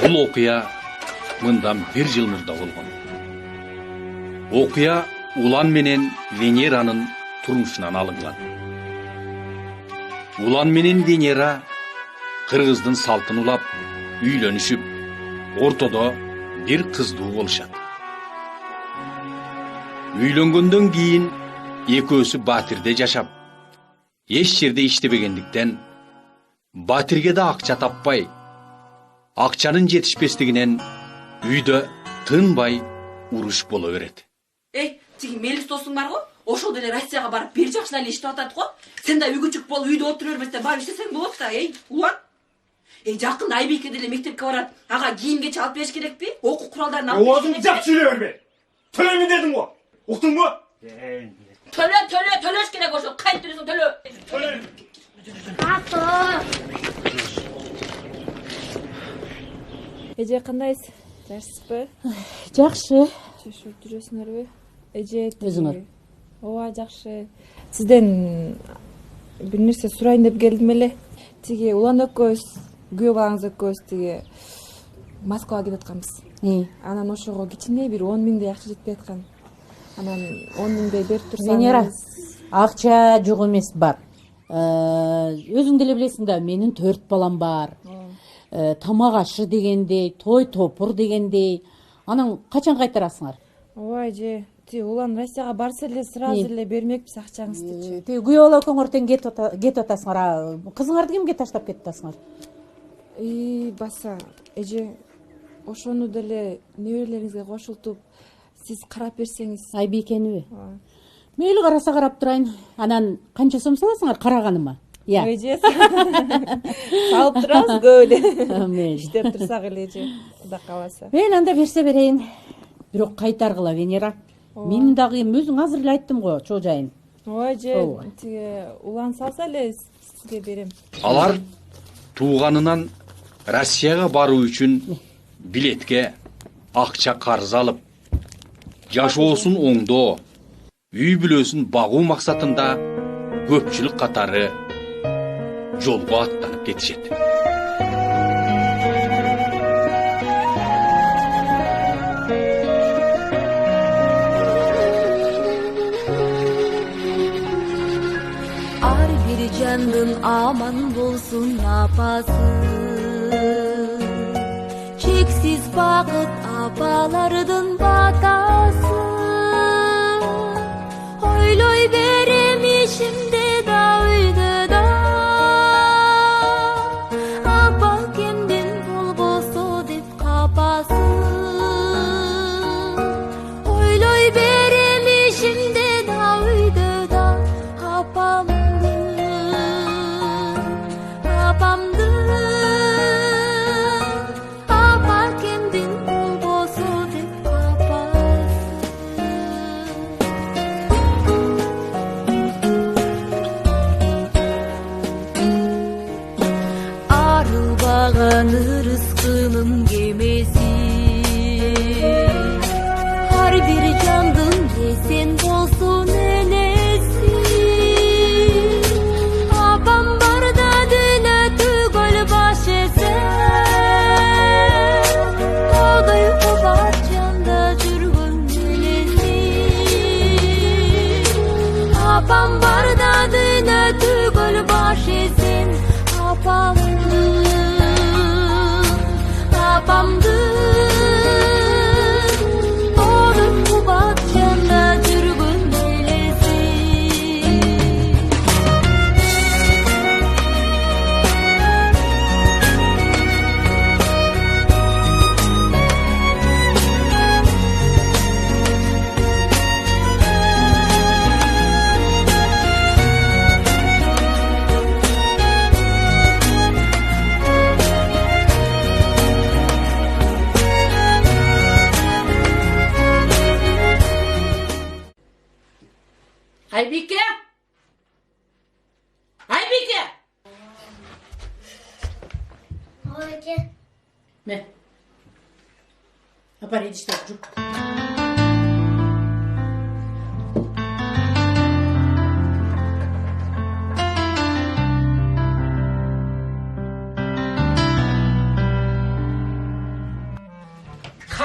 Бул окуя мындан 1 жыл мурда болгон. Окуя Улан менен Венеранын турмушунан алынган. Улан менен Венера кыргыздын салтын улап, үйлөнүшүп, ортодо бир кыздуу болушат. Үйлөнгөндөн кийин экөөсү Батирде жашап, эч жерде иштебегендиктен Батирге да акча таппай, акчанын жетишпестигинен үйдө тынбай уруш боло берет. Тиги Мелис досуң бар го? Ошол деле Россияга барып бир жакшына эле иштеп атат го. Сен да үгүчүк болуп үйдө отура бербестен барып иштесең болот да, Улан. Жакында Айбике деле мектепке барат. Ага кийимге алып бериш керекпи? Окуу куралдарын алып бериш керекпи? Озуң жап сүйлөй берме. Төлөймүн дедим го. Уктуңбу? Төлөш керек ошо. Кайып төлөсөң төлө. Эже кандайсыз? Жакшысызбы? Жакшы. Жашып жүрөсүңөрбү? Эже Өзүңөр? Ооба, жакшы. Сизден бир нерсе сурайын деп келдим эле. Тиги Улан экөөбүз, күйөө балаңыз экөөбүз тиги Москвага кетип атканбыз. Анан ошого кичине бир 10 миңдей акча жетпей аткан. Анан 10 миңдей берип турсаңыз. Венера, акча жок эмес бар. Өзүң деле билесиң да, менин 4 балам бар. Тамак ашы дегендей, той топур дегендей. Анан качан кайтарасыңар? Ооба эже, тиги Улан Россияга барса эле сразу эле бермекпиз акчаңыздычы. Тиги күйөө бала экөөңөр тең кетип атасыңар. Кызыңарды кимге таштап кетип атасыңар? Баса, эже, ошону деле неберелериңизге кошултуп, сиз карап берсеңиз. Айбикениби? Мейли, караса карап турайын. Анан канча сом саласыңар караганыма? Эже, салып турабыз көп эле. Иштеп турсак эле эже, Кудай кааласа. Мен анда берсе берейин. Бирок кайтаргыла, Венера. Менин дагы өзүң азыр эле айттым го, чоо жайын. Ооба эже, тиги Улан салса эле сизге берем. Алар тууганынан Россияга баруу үчүн билетке акча карыз алып, жашоосун оңдоо, үй бүлөсүн багуу максатында көпчүлүк катары жолго аттанып кетишет. Ар бир жандын аман болсун апасы, чексиз бакыт апалардын батасы. Ойлой берем ишимде да үйдө да, апа кемдин болбосо деп капасы. Ойлой берем ишимде да үйдө да, апамды апа кемдин болбосо деп капасы. Арылбаган ырыскынын кемеси, ар бир жандын эсен болсун энеси. Апам барда дүйнө түгөл баш эсен, тоодой кубат жанда жүргөн элеси. Апам барда дүйнө түгөл баш эсен, апамды тоодой кубат жанда жүргөн элеси. Айбике! Айбике! Айбике. Мен. Апар идиштеп жүр.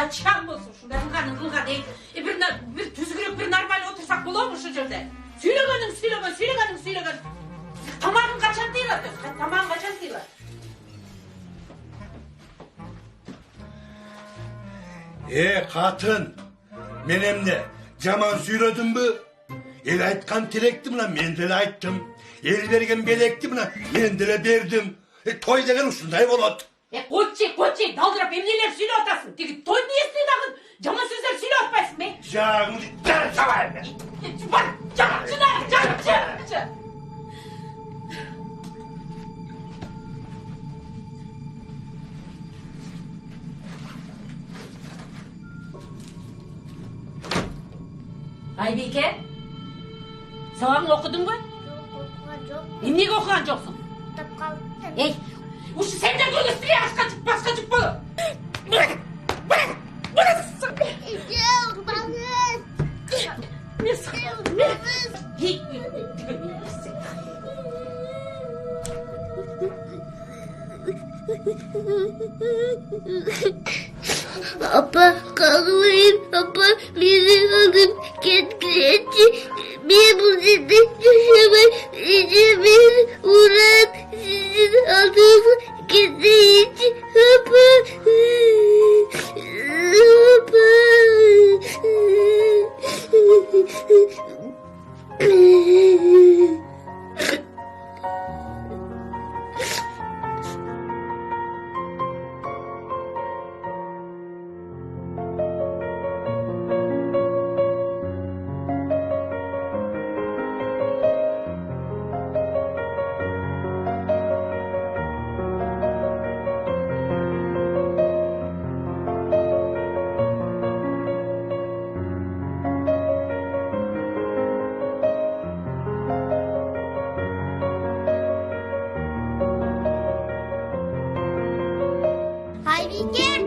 качан болсун ушундай ылга дейт. Бир түзгүрөк, бир нормально отурсак болобу ушул жерде? Сүйлөгөн. Тамагын качан тыйлат? Тамагын качан тыйлат? Катын, мен эмне жаман сүйрөдүмбү? Эл айткан тилекти мына мен деле айттым. Эл берген белекти мына мен деле бердим. Той деген ушундай болот. Койчи, далдырап эмнелер сүйлөп атасың? Тиги той несине дагы жаман сөздөр сүйлөп атпайсың бе? Жагыңды дар сабайын мен. Бар, жа. Айбике, сабағын оқыдың ба? Жоқ. Емнеге оқыған жоқсың? Тап қалыппын. Ей, ұшы сендер көлістіре басқа жүк болу. Apa kalmayın, apa beni alıp getirince bir bu sizde yaşamayı bir uğrak sizin adımı getirince apa Aybike!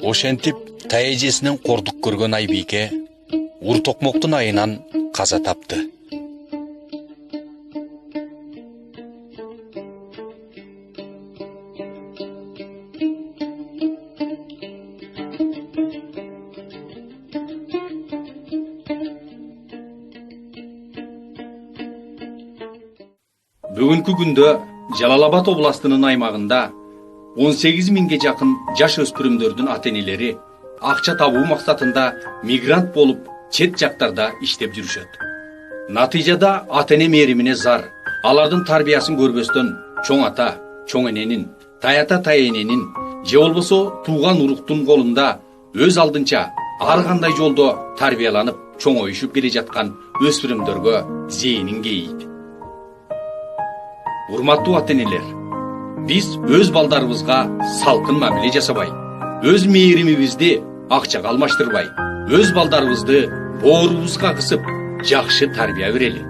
Ошентип таяжесинен кордук көргөн Айбике ур токмоктун айынан каза тапты. Бүгүнкү күндө Жалал Абад областынын аймагында 18 миңге жакын жаш өспүрүмдөрдүн ата-энелери акча табуу максатында мигрант болуп чет жактарда иштеп жүрүшөт. Натыйжада ата-эне мээримине зар, алардын тарбиясын көрбөстөн чоң ата, чоң эненин, тайата тайэненин же болбосо тууган уруктун колунда өз алдынча ар кандай жолдо тарбияланып чоңоюшуп келе жаткан өспүрүмдөргө зээнин кейийт. Урматтуу ата-энелер, биз өз балдарыбызга салкын мамиле жасабай, өз мээримибизди акчага алмаштырбай, өз балдарыбызды боорубузга кысып жакшы тарбия берели.